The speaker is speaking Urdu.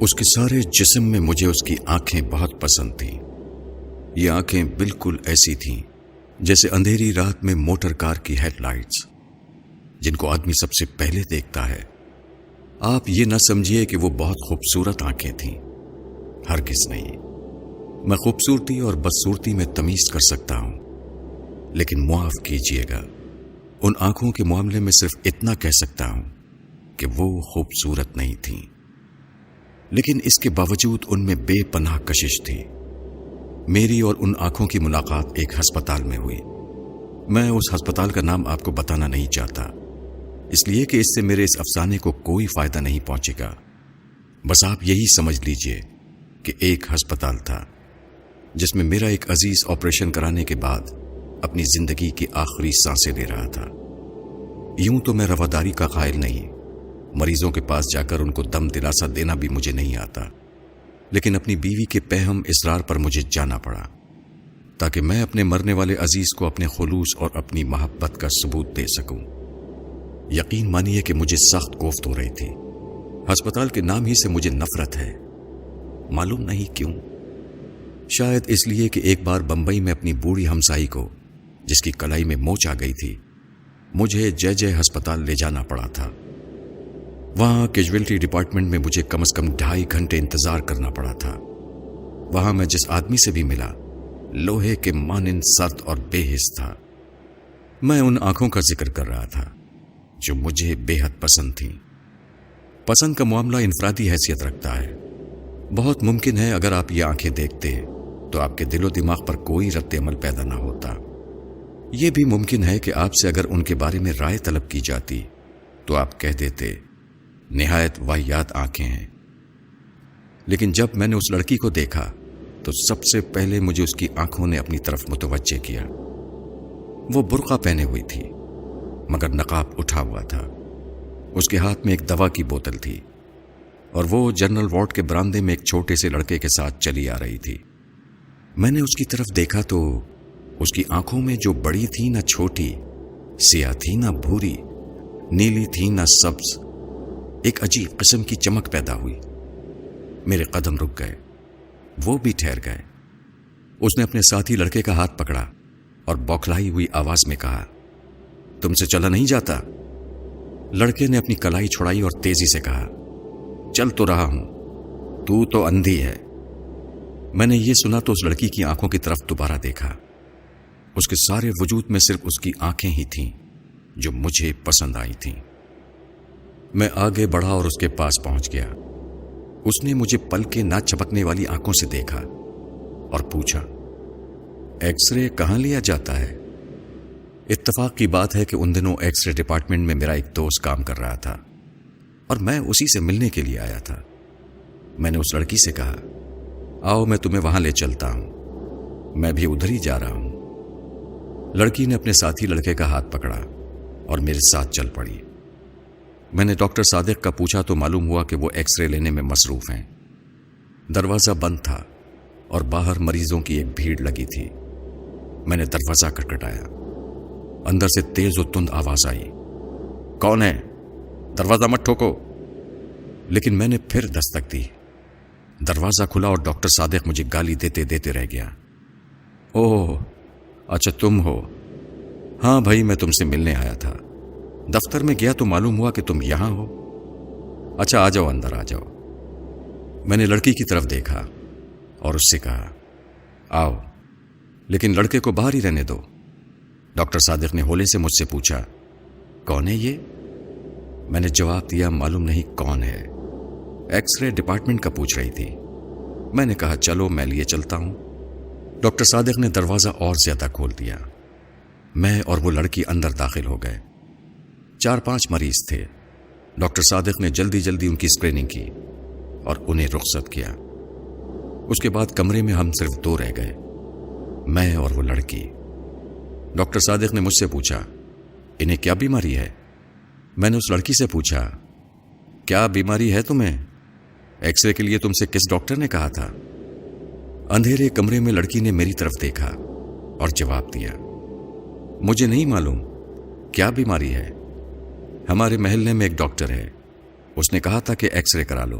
اس کے سارے جسم میں مجھے اس کی آنکھیں بہت پسند تھیں۔ یہ آنکھیں بالکل ایسی تھیں جیسے اندھیری رات میں موٹر کار کی ہیڈ لائٹس، جن کو آدمی سب سے پہلے دیکھتا ہے۔ آپ یہ نہ سمجھیے کہ وہ بہت خوبصورت آنکھیں تھیں، ہرگز نہیں۔ میں خوبصورتی اور بدصورتی میں تمیز کر سکتا ہوں، لیکن معاف کیجیے گا، ان آنکھوں کے معاملے میں صرف اتنا کہہ سکتا ہوں کہ وہ خوبصورت نہیں تھیں۔ لیکن اس کے باوجود ان میں بے پناہ کشش تھی۔ میری اور ان آنکھوں کی ملاقات ایک ہسپتال میں ہوئی۔ میں اس ہسپتال کا نام آپ کو بتانا نہیں چاہتا، اس لیے کہ اس سے میرے اس افسانے کو کوئی فائدہ نہیں پہنچے گا۔ بس آپ یہی سمجھ لیجئے کہ ایک ہسپتال تھا جس میں میرا ایک عزیز آپریشن کرانے کے بعد اپنی زندگی کی آخری سانسیں لے رہا تھا۔ یوں تو میں رواداری کا قائل نہیں، مریضوں کے پاس جا کر ان کو دم دلاسا دینا بھی مجھے نہیں آتا، لیکن اپنی بیوی کے پیہم اصرار پر مجھے جانا پڑا تاکہ میں اپنے مرنے والے عزیز کو اپنے خلوص اور اپنی محبت کا ثبوت دے سکوں۔ یقین مانیے کہ مجھے سخت کوفت ہو رہی تھی۔ ہسپتال کے نام ہی سے مجھے نفرت ہے، معلوم نہیں کیوں۔ شاید اس لیے کہ ایک بار بمبئی میں اپنی بوڑھی ہمسائی کو، جس کی کلائی میں موچ آ گئی تھی، مجھے جے ہسپتال لے جانا پڑا تھا۔ وہاں کیجویلٹی ڈپارٹمنٹ میں مجھے کم از کم 2.5 گھنٹے انتظار کرنا پڑا تھا۔ وہاں میں جس آدمی سے بھی ملا، لوہے کے مانند سرد اور بے حس تھا۔ میں ان آنکھوں کا ذکر کر رہا تھا جو مجھے بے حد پسند تھیں۔ پسند کا معاملہ انفرادی حیثیت رکھتا ہے۔ بہت ممکن ہے اگر آپ یہ آنکھیں دیکھتے تو آپ کے دل و دماغ پر کوئی رد عمل پیدا نہ ہوتا۔ یہ بھی ممکن ہے کہ آپ سے اگر ان کے بارے میں رائے طلب کی جاتی تو آپ کہہ دیتے نہایت واہیات آنکھیں ہیں۔ لیکن جب میں نے اس لڑکی کو دیکھا تو سب سے پہلے مجھے اس کی آنکھوں نے اپنی طرف متوجہ کیا۔ وہ برقع پہنے ہوئی تھی مگر نقاب اٹھا ہوا تھا۔ اس کے ہاتھ میں ایک دوا کی بوتل تھی اور وہ جنرل وارڈ کے برآمدے میں ایک چھوٹے سے لڑکے کے ساتھ چلی آ رہی تھی۔ میں نے اس کی طرف دیکھا تو اس کی آنکھوں میں جو بڑی تھی نہ چھوٹی، سیاہ تھی نہ بھوری، نیلی تھی نہ سبز، ایک عجیب قسم کی چمک پیدا ہوئی۔ میرے قدم رک گئے، وہ بھی ٹھہر گئے۔ اس نے اپنے ساتھی لڑکے کا ہاتھ پکڑا اور بوکھلائی ہوئی آواز میں کہا، تم سے چلا نہیں جاتا؟ لڑکے نے اپنی کلائی چھڑائی اور تیزی سے کہا، چل تو رہا ہوں، تو تو اندھی ہے۔ میں نے یہ سنا تو اس لڑکی کی آنکھوں کی طرف دوبارہ دیکھا۔ اس کے سارے وجود میں صرف اس کی آنکھیں ہی تھیں جو مجھے پسند آئی تھیں۔ میں آگے بڑھا اور اس کے پاس پہنچ گیا۔ اس نے مجھے پل کے نہ چپکنے والی آنکھوں سے دیکھا اور پوچھا، ایکس رے کہاں لیا جاتا ہے؟ اتفاق کی بات ہے کہ ان دنوں ایکس رے ڈپارٹمنٹ میں میرا ایک دوست کام کر رہا تھا اور میں اسی سے ملنے کے لیے آیا تھا۔ میں نے اس لڑکی سے کہا، آؤ میں تمہیں وہاں لے چلتا ہوں، میں بھی ادھر ہی جا رہا ہوں۔ لڑکی نے اپنے ساتھی لڑکے کا ہاتھ پکڑا اور میرے ساتھ چل پڑی۔ میں نے ڈاکٹر صادق کا پوچھا تو معلوم ہوا کہ وہ ایکس رے لینے میں مصروف ہیں۔ دروازہ بند تھا اور باہر مریضوں کی ایک بھیڑ لگی تھی۔ میں نے دروازہ کھٹکھٹایا۔ اندر سے تیز و تند آواز آئی، کون ہے؟ دروازہ مت ٹھوکو۔ لیکن میں نے پھر دستک دی۔ دروازہ کھلا اور ڈاکٹر صادق مجھے گالی دیتے دیتے رہ گیا۔ اوہ اچھا تم ہو؟ ہاں بھائی، میں تم سے ملنے آیا تھا۔ دفتر میں گیا تو معلوم ہوا کہ تم یہاں ہو۔ اچھا آ جاؤ، اندر آ جاؤ۔ میں نے لڑکی کی طرف دیکھا اور اس سے کہا، آؤ، لیکن لڑکے کو باہر ہی رہنے دو۔ ڈاکٹر صادق نے ہولے سے مجھ سے پوچھا، کون ہے یہ؟ میں نے جواب دیا، معلوم نہیں کون ہے، ایکس رے ڈپارٹمنٹ کا پوچھ رہی تھی۔ میں نے کہا، چلو میں لیے چلتا ہوں۔ ڈاکٹر صادق نے دروازہ اور زیادہ کھول دیا۔ میں اور وہ لڑکی اندر داخل ہو گئے۔ 4-5 مریض تھے۔ ڈاکٹر صادق نے جلدی جلدی ان کی اسکریننگ کی اور انہیں رخصت کیا۔ اس کے بعد کمرے میں ہم صرف 2 رہ گئے، میں اور وہ لڑکی۔ ڈاکٹر صادق نے مجھ سے پوچھا، انہیں کیا بیماری ہے؟ میں نے اس لڑکی سے پوچھا، کیا بیماری ہے تمہیں؟ ایکس رے کے لیے تم سے کس ڈاکٹر نے کہا تھا؟ اندھیرے کمرے میں لڑکی نے میری طرف دیکھا اور جواب دیا، مجھے نہیں معلوم، کیا بیماری ہے؟ ہمارے محلے میں ایک ڈاکٹر ہے، اس نے کہا تھا کہ ایکس رے کرا لو۔